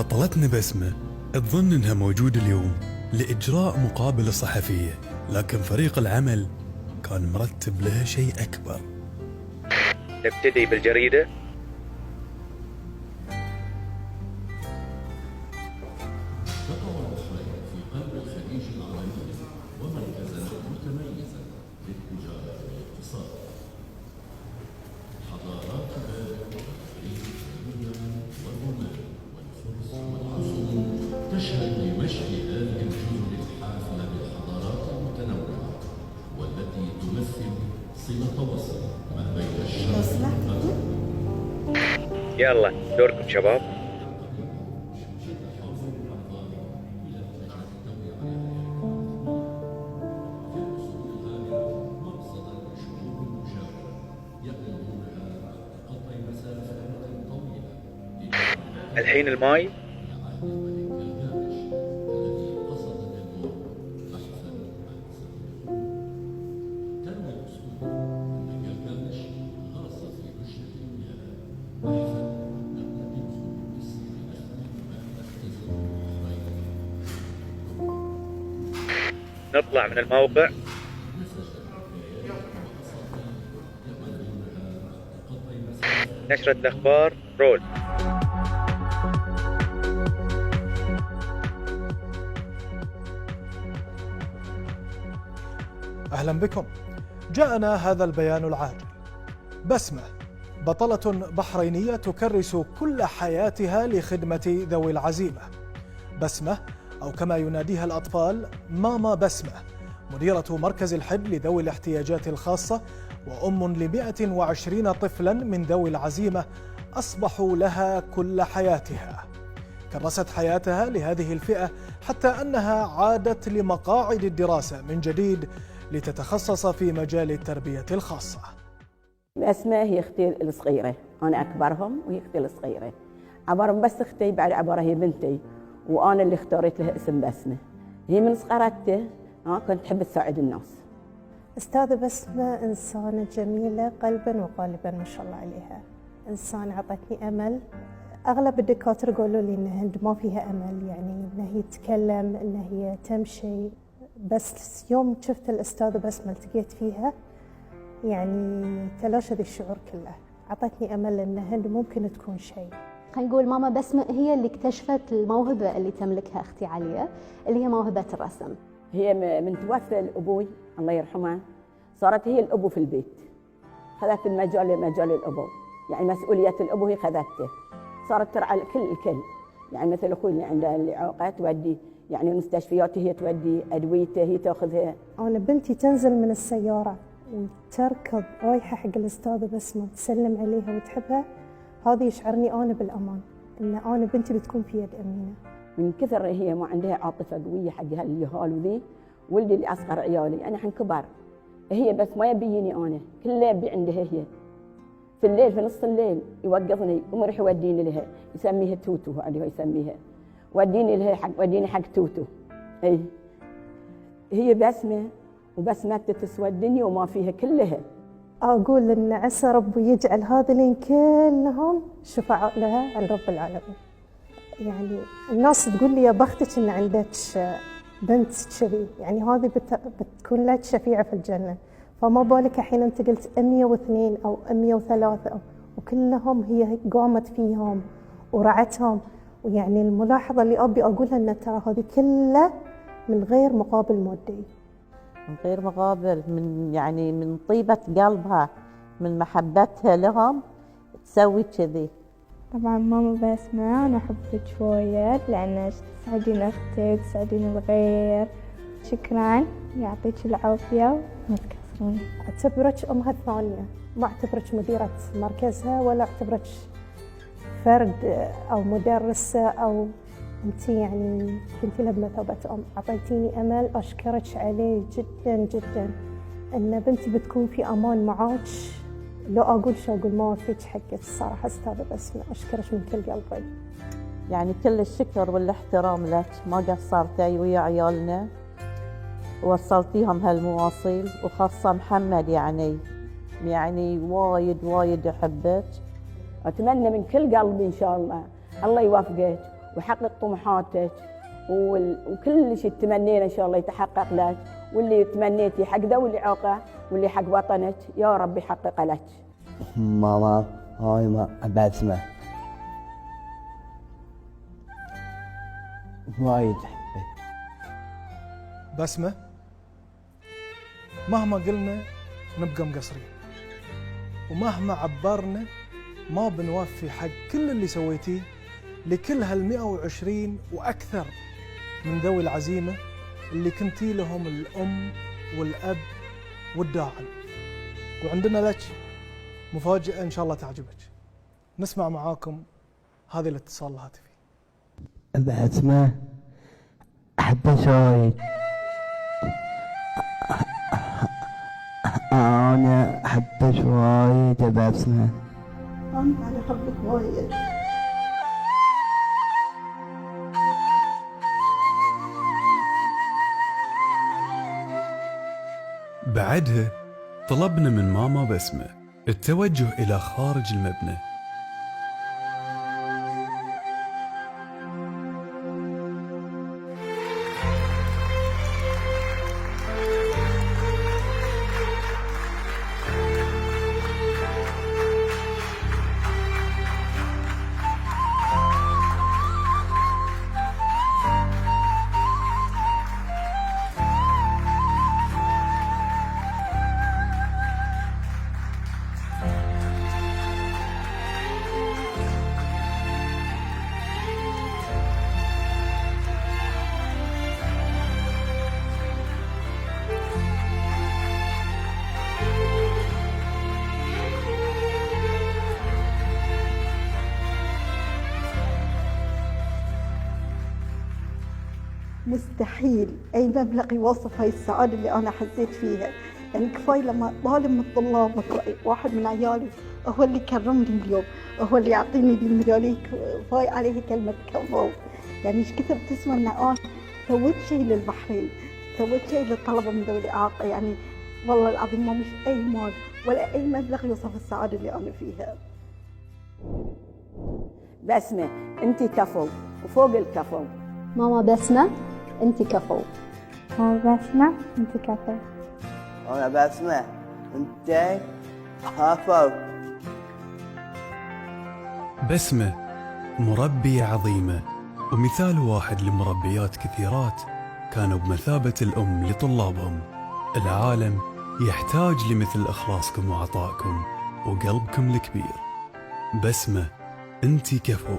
بطلتنا بسمة تظن انها موجودة اليوم لإجراء مقابلة صحفية، لكن فريق العمل كان مرتب لها شيء أكبر. نبتدي بالجريدة. تشهد لمشي هذه الجزر الحافلة بالحضارات المتنوعة والتي تمثل صلة وصل ما بين الشرق والغرب. يلا دوركم شباب. الحين الماي. نطلع من الموقع. نشرة الأخبار رول. أهلا بكم. جاءنا هذا البيان العاجل. بسمة بطلة بحرينية تكرس كل حياتها لخدمة ذوي العزيمة. بسمة أو كما يناديها الأطفال ماما بسمة، مديرة مركز الحب لذوي الاحتياجات الخاصة وأم ل120 طفلا من ذوي العزيمة أصبحوا لها كل حياتها. كرست حياتها لهذه الفئة حتى أنها عادت لمقاعد الدراسة من جديد لتتخصص في مجال التربية الخاصة. بسمة هي اختي الصغيرة، أنا أكبرهم وهي اختي الصغيرة. عبارة بس اختي، بعد عبارة هي بنتي، وأنا اللي اختاريت لها اسم بسمة. هي من صغرتها كنت تحب تساعد الناس. أستاذة بسمة إنسانة جميلة قلباً وقالباً ما شاء الله عليها. إنسانة عطتني أمل. أغلب الدكاترة قالوا لي إن هند ما فيها أمل، يعني إن هي تتكلم، إن هي تمشي. بس يوم شفت الأستاذة بسمة التقيت فيها، يعني تلاشى ذي الشعور كله. عطتني أمل إن هند ممكن تكون شيء. خلينا نقول ماما بسمة هي اللي اكتشفت الموهبة اللي تملكها أختي عليا، اللي هي موهبة الرسم. هي من توفى الأبوي الله يرحمه، صارت هي الأبو في البيت. خذت مجال الأبو، يعني مسؤولية الأبو هي خذته. صارت ترعى الكل، يعني مثل أخوي اللي عنده الإعاقة تودي، يعني المستشفيات هي تودي، أدويته هي تأخذها. أنا بنتي تنزل من السيارة وتركض رايحة حق الأستاذة بسمة تسلم عليها وتحبها، هذا يشعرني أنا بالأمان، إن أنا بنتي بتكون في يد أمينة. من كثر هي ما عندها عاطفة قوية حق هاليهال وذي، ولدي اللي أصغر عيالي أنا حن كبار، هي بس ما يبيني أنا، كله يبي عندها هي. في الليل في نص الليل يوقظني ومرح يوديني لها، يسميها توتو، هذه يسميها، وديني حق توتو. أي هي بسمة، وبسمة تسوى الدنيا وما فيها كلها. أقول إن عسى ربي يجعل هذين كلهم شفعاء لها عند رب العالمين. يعني الناس تقول لي يا بختك إن عندك بنت كذي، يعني هذه بتكون لك شفيعة في الجنة. فما بالك الحين أنت قلت 102 أو 103 وكلهم هي قامت فيهم ورعتهم. ويعني الملاحظة اللي أبي أقولها إن ترى هذه كلها من غير مقابل مادي. من غير مقابل، من طيبة قلبها، من محبتها لهم تسوي كذي. طبعا ماما بسمة أنا أحبك وايد لأن تسعدين أختي وتسعدين الغير. شكرا، يعطيك العافية وما تكسرون. أعتبرك أمها الثانية، ما أعتبرك مديرة مركزها ولا أعتبرك فرد أو مدرسة أو أنت، يعني كنتي لها بمثابة أم. أعطيتيني أمل أشكرك عليه جدا جدا، إن بنتي بتكون في أمان معاك. لو أقول شو أقول، ما وفيك حقك الصراحة أستاذة بسمة، أشكرك من كل قلبي. يعني كل الشكر والاحترام لك، ما قصرتي ويا عيالنا ووصلتيهم هالمواصيل، وخاصة محمد يعني وايد أحبك. أتمنى من كل قلبي إن شاء الله يوفقك ويحقق طموحاتك وكل شيء تمنينا إن شاء الله يتحقق لك، واللي تمنيتي حق ذوي الإعاقة واللي حق وطنك يا رب يحقق لك. ماما هاي ما بسمة وايد أحبك. بسمة، مهما قلنا نبقى مقصرين، ومهما عبرنا ما بنوفي حق كل اللي سويتيه لكل هال120 وأكثر من ذوي العزيمة اللي كنتي لهم الأم والأب والداعم. وعندنا لك مفاجأة إن شاء الله تعجبك. نسمع معاكم هذا الاتصال الهاتفي. بسمة أحبك وايد، أنا أحبك وايد يا بسمة. أنا أحبك وايد. بعدها طلبنا من ماما بسمة التوجه إلى خارج المبنى. مستحيل أي مبلغ يوصف هاي السعادة اللي أنا حسيت فيها. يعني كفاية لما طالب من طلاب واحد من عيالي هو اللي كرمني اليوم، هو اللي يعطيني دي المليونية، كفاية عليه كلمة كفو. يعني ايش كثر بتسوى ان انا سويت شيء للبحرين، سويت شيء للطلبة من ذوي الإعاقة. يعني والله العظيم ما مش أي مال ولا أي مبلغ يوصف السعادة اللي أنا فيها. بسمة أنت كفو وفوق الكفو. ماما بسمة أنت كفو. ماما بسمة أنت كفو. أنا بسمة أنت كفو. بسمة مربية عظيمة ومثال واحد لمربيات كثيرات كانوا بمثابة الأم لطلابهم. العالم يحتاج لمثل إخلاصكم وعطائكم وقلبكم الكبير. بسمة أنتِ كفو.